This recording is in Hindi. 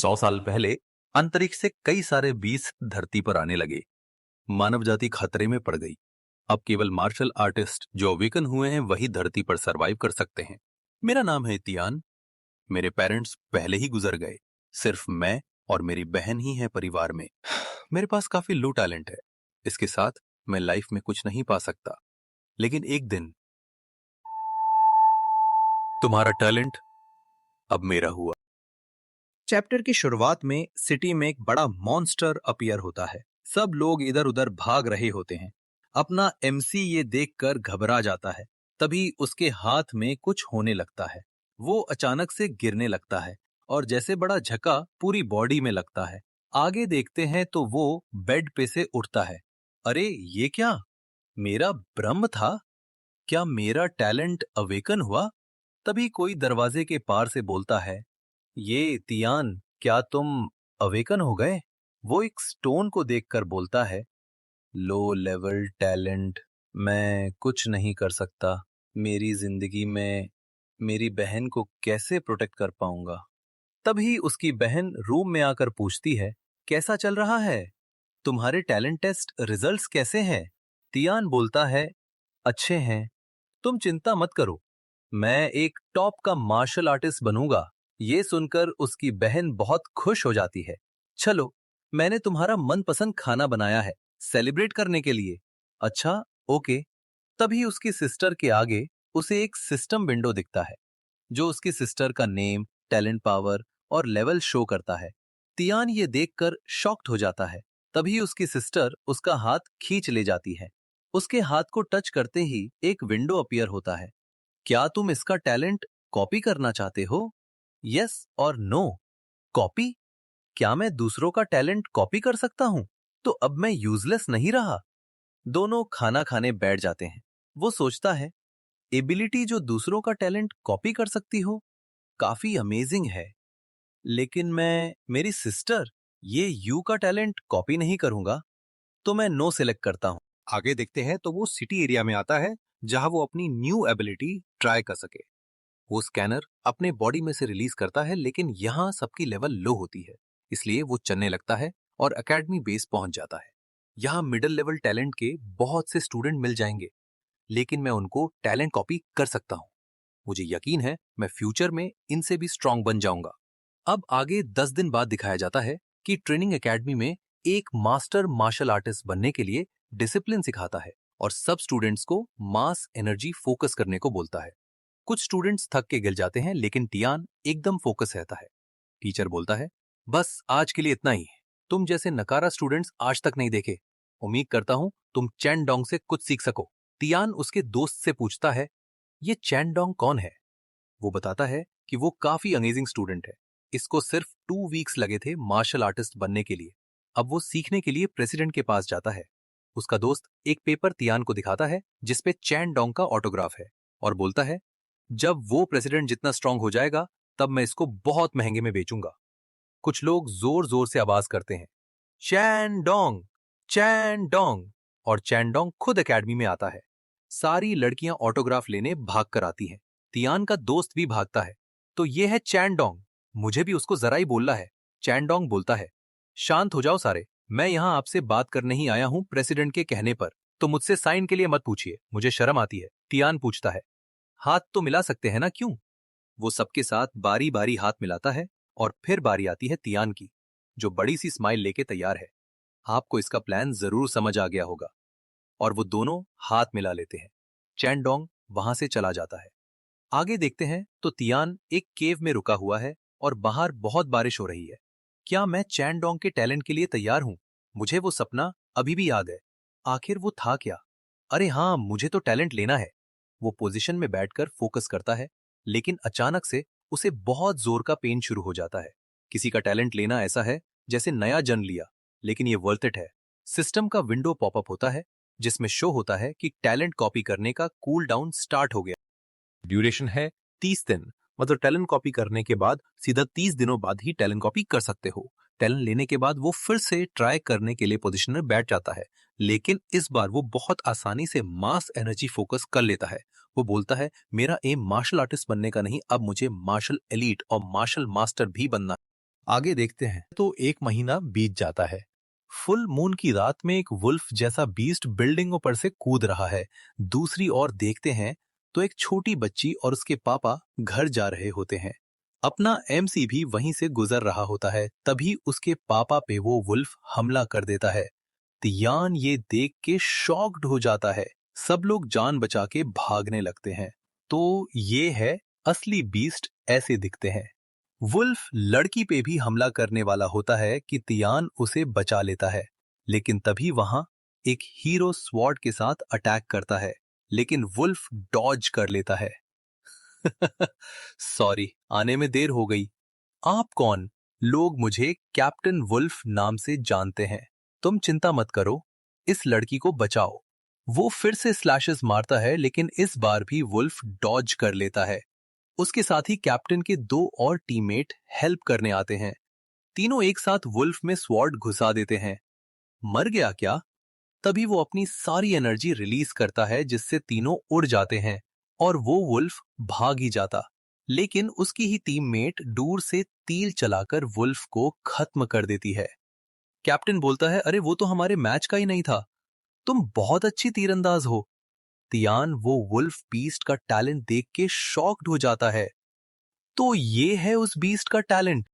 100 साल पहले अंतरिक्ष से कई सारे बीस धरती पर आने लगे। मानव जाति खतरे में पड़ गई। अब केवल मार्शल आर्टिस्ट जो अवेकन हुए हैं वही धरती पर सरवाइव कर सकते हैं। मेरा नाम है तियान। मेरे पेरेंट्स पहले ही गुजर गए। सिर्फ मैं और मेरी बहन ही है परिवार में। मेरे पास काफी लो टैलेंट है। इसके साथ मैं लाइफ में कुछ नहीं पा सकता। लेकिन एक दिन तुम्हारा टैलेंट अब मेरा हुआ। चैप्टर की शुरुआत में सिटी में एक बड़ा मॉन्स्टर अपीयर होता है। सब लोग इधर उधर भाग रहे होते हैं। अपना एमसी ये देखकर घबरा जाता है। तभी उसके हाथ में कुछ होने लगता है। वो अचानक से गिरने लगता है और जैसे बड़ा झटका पूरी बॉडी में लगता है। आगे देखते हैं तो वो बेड पे से उठता है। अरे ये क्या? मेरा भ्रम था? क्या मेरा टैलेंट अवेकन हुआ? तभी कोई दरवाजे के पार से बोलता है, ये तियान, क्या तुम अवेकन हो गए? वो एक स्टोन को देखकर बोलता है, लो लेवल टैलेंट, मैं कुछ नहीं कर सकता। मेरी जिंदगी में मेरी बहन को कैसे प्रोटेक्ट कर पाऊंगा? तभी उसकी बहन रूम में आकर पूछती है, कैसा चल रहा है? तुम्हारे टैलेंट टेस्ट रिजल्ट्स कैसे हैं? तियान बोलता है, अच्छे हैं। तुम चिंता मत करो, मैं एक टॉप का मार्शल आर्टिस्ट बनूंगा। ये सुनकर उसकी बहन बहुत खुश हो जाती है। चलो, मैंने तुम्हारा मनपसंद खाना बनाया है, सेलिब्रेट करने के लिए। अच्छा, ओके। तभी उसकी सिस्टर के आगे उसे एक सिस्टम विंडो दिखता है, जो उसकी सिस्टर का नेम, टैलेंट, पावर और लेवल शो करता है। तियान ये देखकर शॉक्ड हो जाता है। तभी उसकी सिस्टर उसका हाथ खींच ले जाती है। उसके हाथ को टच करते ही एक विंडो अपीयर होता है। क्या तुम इसका टैलेंट कॉपी करना चाहते हो? यस और नो। कॉपी? क्या मैं दूसरों का टैलेंट कॉपी कर सकता हूं? तो अब मैं यूजलेस नहीं रहा। दोनों खाना खाने बैठ जाते हैं। वो सोचता है, एबिलिटी जो दूसरों का टैलेंट कॉपी कर सकती हो, काफी अमेजिंग है। लेकिन मैं मेरी सिस्टर ये यू का टैलेंट कॉपी नहीं करूंगा, तो मैं नो सिलेक्ट करता हूं। आगे देखते हैं तो वो सिटी एरिया में आता है जहां वो अपनी न्यू एबिलिटी ट्राई कर सके। वो स्कैनर अपने बॉडी में से रिलीज करता है, लेकिन यहाँ सबकी लेवल लो होती है, इसलिए वो चलने लगता है और एकेडमी बेस पहुंच जाता है। यहाँ मिडिल लेवल टैलेंट के बहुत से स्टूडेंट मिल जाएंगे, लेकिन मैं उनको टैलेंट कॉपी कर सकता हूँ। मुझे यकीन है मैं फ्यूचर में इनसे भी स्ट्रांग बन जाऊंगा। अब आगे 10 दिन बाद दिखाया जाता है कि ट्रेनिंग एकेडमी में एक मास्टर मार्शल आर्टिस्ट बनने के लिए डिसिप्लिन सिखाता है और सब स्टूडेंट्स को मास एनर्जी फोकस करने को बोलता है। कुछ स्टूडेंट्स थक के गिर जाते हैं, लेकिन टियान एकदम फोकस रहता है। टीचर बोलता है, बस आज के लिए इतना ही। तुम जैसे नकारा स्टूडेंट्स आज तक नहीं देखे। उम्मीद करता हूं तुम चैन डोंग से कुछ सीख सको। तियान उसके दोस्त से पूछता है, ये चैन डोंग कौन है? वो बताता है कि वो काफी अमेजिंग स्टूडेंट है। इसको सिर्फ 2 वीक्स लगे थे मार्शल आर्टिस्ट बनने के लिए। अब वो सीखने के लिए प्रेसिडेंट के पास जाता है। उसका दोस्त एक पेपर तियान को दिखाता है जिसपे चैन डोंग का ऑटोग्राफ है और बोलता है, जब वो प्रेसिडेंट जितना स्ट्रांग हो जाएगा तब मैं इसको बहुत महंगे में बेचूंगा। कुछ लोग जोर जोर से आवाज करते हैं, चैन डोंग, चैन डोंग। और चैन डोंग खुद एकेडमी में आता है। सारी लड़कियां ऑटोग्राफ लेने भाग कर आती हैं। तियान का दोस्त भी भागता है। तो ये है चैन डोंग, मुझे भी उसको जरा ही बोलना है। चैन डोंग बोलता है, शांत हो जाओ सारे, मैं यहाँ आपसे बात करने ही आया हूँ प्रेसिडेंट के कहने पर। तो मुझसे साइन के लिए मत पूछिए, मुझे शर्म आती है। तियान पूछता है, हाथ तो मिला सकते हैं ना, क्यों? वो सबके साथ बारी बारी हाथ मिलाता है और फिर बारी आती है तियान की, जो बड़ी सी स्माइल लेके तैयार है। आपको इसका प्लान जरूर समझ आ गया होगा। और वो दोनों हाथ मिला लेते हैं। चैन डोंग वहां से चला जाता है। आगे देखते हैं तो तियान एक केव में रुका हुआ है और बाहर बहुत बारिश हो रही है। क्या मैं चैन डोंग के टैलेंट के लिए तैयार हूं? मुझे वो सपना अभी भी याद है। आखिर वो था क्या? अरे हाँ, मुझे तो टैलेंट लेना है। वो पोजीशन में बैठकर फोकस करता है, लेकिन अचानक से उसे बहुत जोर का पेन शुरू हो जाता है। किसी का टैलेंट लेना ऐसा है जैसे नया जन्म लिया, लेकिन ये वर्थ इट है। सिस्टम का विंडो पॉपअप होता है जिसमें शो होता है कि टैलेंट कॉपी करने का कूल डाउन स्टार्ट हो गया। ड्यूरेशन है 30 दिन। मतलब टैलेंट कॉपी करने के बाद सीधा 30 दिनों बाद ही टैलेंट कॉपी कर सकते हो। टैलेंट लेने के बाद वो फिर से ट्राई करने के लिए पोजीशन में बैठ जाता है, लेकिन इस बार वो बहुत आसानी से मास एनर्जी फोकस कर लेता है। वो बोलता है, मेरा एम मार्शल आर्टिस्ट बनने का नहीं, अब मुझे मार्शल एलीट और मार्शल मास्टर भी बनना है। आगे देखते हैं तो एक महीना बीत जाता है। फुल मून की रात में एक वुल्फ जैसा बीस्ट बिल्डिंगों पर से कूद रहा है। दूसरी ओर देखते हैं तो एक छोटी बच्ची और उसके पापा घर जा रहे होते हैं। अपना एमसी भी वहीं से गुजर रहा होता है। तभी उसके पापा पे वो वुल्फ हमला कर देता है। तियान ये देख के शॉक्ड हो जाता है। सब लोग जान बचा के भागने लगते हैं। तो ये है असली बीस्ट ऐसे दिखते हैं। वुल्फ लड़की पे भी हमला करने वाला होता है कि तियान उसे बचा लेता है, लेकिन तभी वहां एक हीरो स्वॉर्ड के साथ अटैक करता है, लेकिन वुल्फ डॉज कर लेता है। सॉरी, आने में देर हो गई। आप कौन? लोग मुझे कैप्टन वुल्फ नाम से जानते हैं। तुम चिंता मत करो, इस लड़की को बचाओ। वो फिर से स्लैशेस मारता है, लेकिन इस बार भी वुल्फ डॉज कर लेता है। उसके साथ ही कैप्टन के 2 और टीममेट हेल्प करने आते हैं। तीनों एक साथ वुल्फ में स्वॉर्ड घुसा देते हैं। मर गया क्या? तभी वो अपनी सारी एनर्जी रिलीज करता है, जिससे तीनों उड़ जाते हैं और वो वुल्फ भाग ही जाता। लेकिन उसकी ही टीममेट दूर से तीर चलाकर वुल्फ को खत्म कर देती है। कैप्टन बोलता है, अरे वो तो हमारे मैच का ही नहीं था। तुम बहुत अच्छी तीरंदाज हो। तियान वो वुल्फ बीस्ट का टैलेंट देख के शॉक्ड हो जाता है। तो ये है उस बीस्ट का टैलेंट।